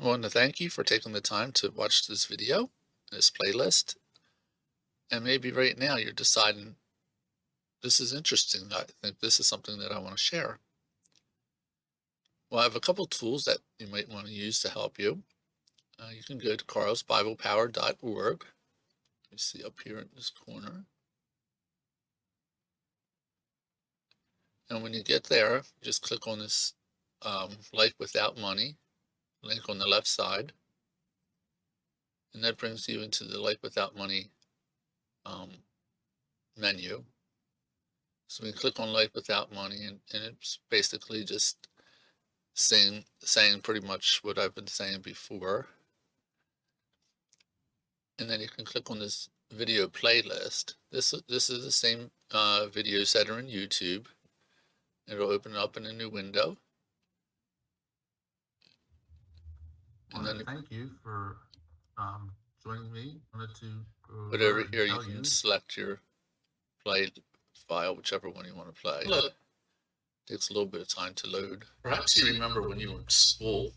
I want to thank you for taking the time to watch this video, this playlist, and maybe right now you're deciding this is interesting. I think this is something that I want to share. Well, I have a couple tools that you might want to use to help you. You can go to carlsbiblepower.org. You see up here in this corner. And when you get there, just click on this Life Without Money link on the left side. And that brings you into the Life Without Money menu. So we click on Life Without Money, and it's basically just saying pretty much what I've been saying before. And then you can click on this video playlist. This is the same videos that are in YouTube. It'll open up in a new window. And then thank you for joining me. Wanted to but over here you can select your play file, whichever one you want to play. Look. Takes a little bit of time to load. Perhaps you remember when you were in school.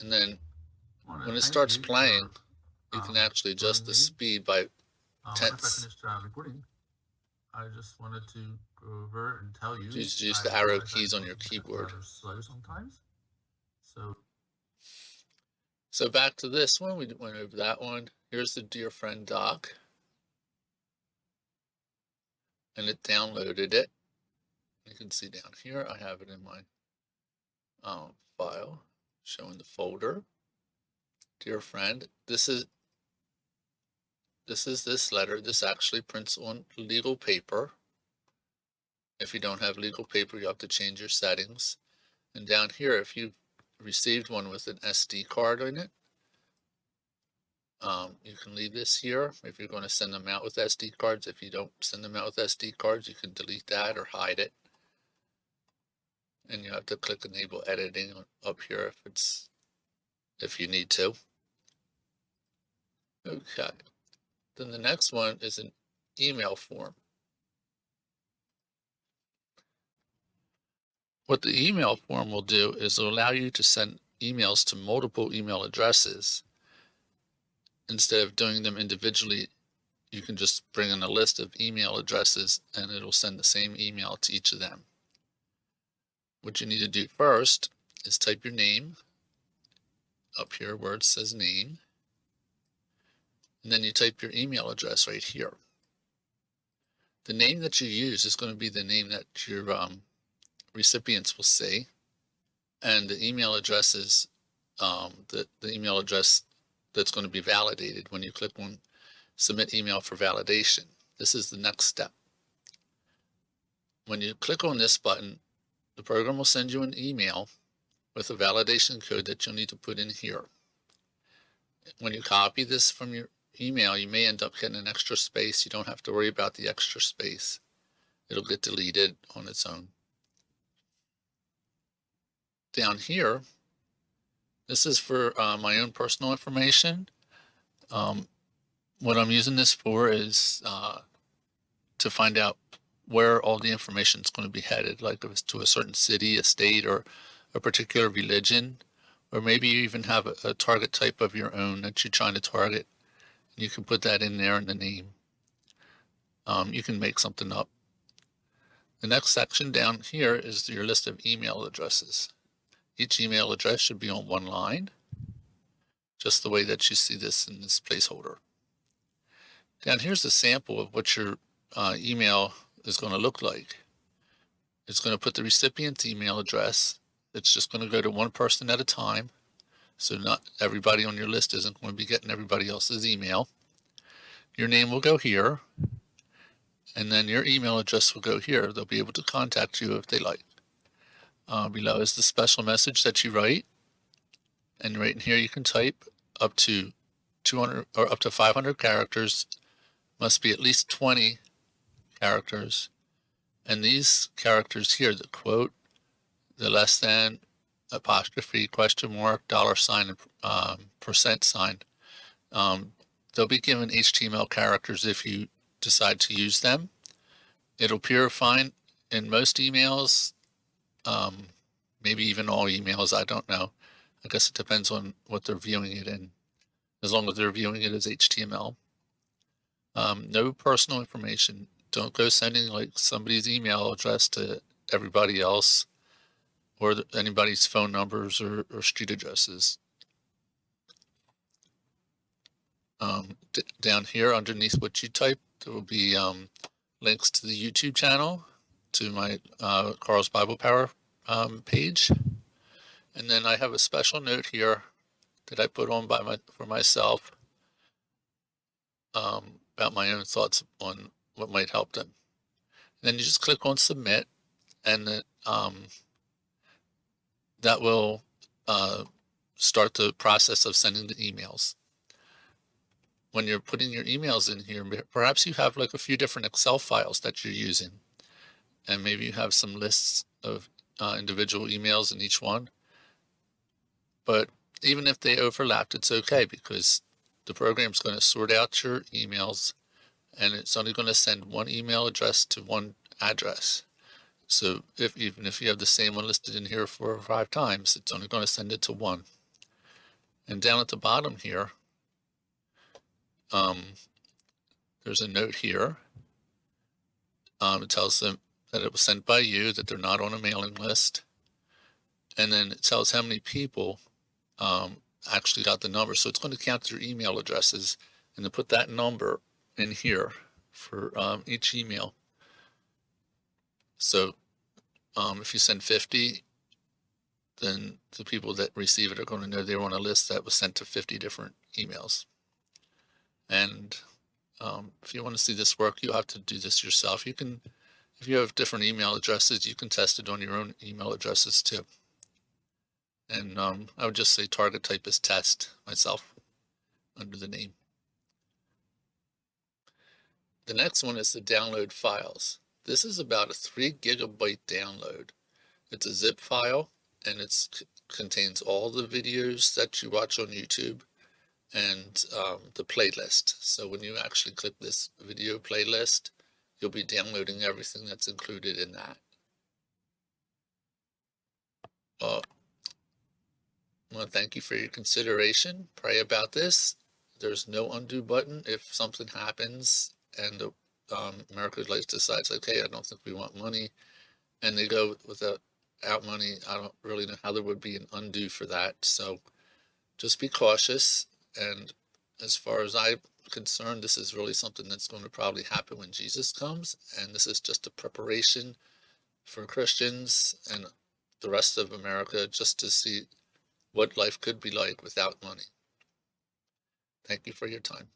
And then when it starts playing, you can actually adjust the speed by tenths. I just wanted to go over and tell you. Just use the arrow keys on your keyboard. Sometimes. So back to this one, we went over that one. Here's the Dear Friend doc. And it downloaded it. You can see down here, I have it in my file, showing the folder. Dear Friend, this is this letter. This actually prints on legal paper. If you don't have legal paper, you have to change your settings. And down here, if you received one with an SD card in it, you can leave this here if you're going to send them out with SD cards. If you don't send them out with SD cards, you can delete that or hide it. And you have to click Enable Editing up here if you need to. Okay. Then the next one is an email form. What the email form will do is it'll allow you to send emails to multiple email addresses. Instead of doing them individually, you can just bring in a list of email addresses and it'll send the same email to each of them. What you need to do first is type your name up here where it says name, and then you type your email address right here. The name that you use is going to be the name that your recipients will see, and the email address is the email address that's going to be validated when you click on Submit Email for Validation. This is the next step. When you click on this button, the program will send you an email with a validation code that you'll need to put in here. When you copy this from your email, you may end up getting an extra space. You don't have to worry about the extra space. It'll get deleted on its own. Down here, this is for my own personal information. What I'm using this for is to find out where all the information is going to be headed, like if it's to a certain city, a state, or a particular religion, or maybe you even have a target type of your own that you're trying to target. You can put that in there in the name. You can make something up. The next section down here is your list of email addresses. Each email address should be on one line, just the way that you see this in this placeholder. Down here's a sample of what your email is going to look like. It's going to put the recipient's email address. It's just going to go to one person at a time. So not everybody on your list isn't going to be getting everybody else's email. Your name will go here, and then your email address will go here. They'll be able to contact you if they like. Below is the special message that you write, and right in here you can type up to 200 or up to 500 characters. Must be at least 20 characters, and these characters here, the quote, the less than, apostrophe, question mark, dollar sign, and percent sign, they'll be given HTML characters if you decide to use them. It'll appear fine in most emails, maybe even all emails, I don't know. I guess it depends on what they're viewing it in. As long as they're viewing it as HTML. No personal information. Don't go sending like somebody's email address to everybody else, or anybody's phone numbers or street addresses. Down here underneath what you type, there will be links to the YouTube channel, to my Carl's Bible Power page. And then I have a special note here that I put on for myself about my own thoughts on what might help them. And then you just click on submit, and that will start the process of sending the emails. When you're putting your emails in here, perhaps you have like a few different Excel files that you're using, and maybe you have some lists of individual emails in each one. But even if they overlapped, it's okay, because the program's going to sort out your emails, and it's only going to send one email address to one address. So even if you have the same one listed in here 4 or 5 times, it's only going to send it to one. And down at the bottom here, there's a note here. It tells them that it was sent by you, that they're not on a mailing list. And then it tells how many people actually got the number. So it's going to count their email addresses and to put that number in here for each email. So if you send 50, then the people that receive it are going to know they were on a list that was sent to 50 different emails. And if you want to see this work, you'll have to do this yourself. You can, if you have different email addresses, you can test it on your own email addresses too. And I would just say target type is test myself under the name. The next one is the download files. This is about a 3 gigabyte download. It's a zip file, and it contains all the videos that you watch on YouTube and the playlist. So when you actually click this video playlist, you'll be downloading everything that's included in that. Well, thank you for your consideration. Pray about this. There's no undo button. If something happens and America decides, like, hey, I don't think we want money, and they go without money, I don't really know how there would be an undo for that. So just be cautious. And as far as I'm concerned, this is really something that's going to probably happen when Jesus comes. And this is just a preparation for Christians and the rest of America just to see what life could be like without money. Thank you for your time.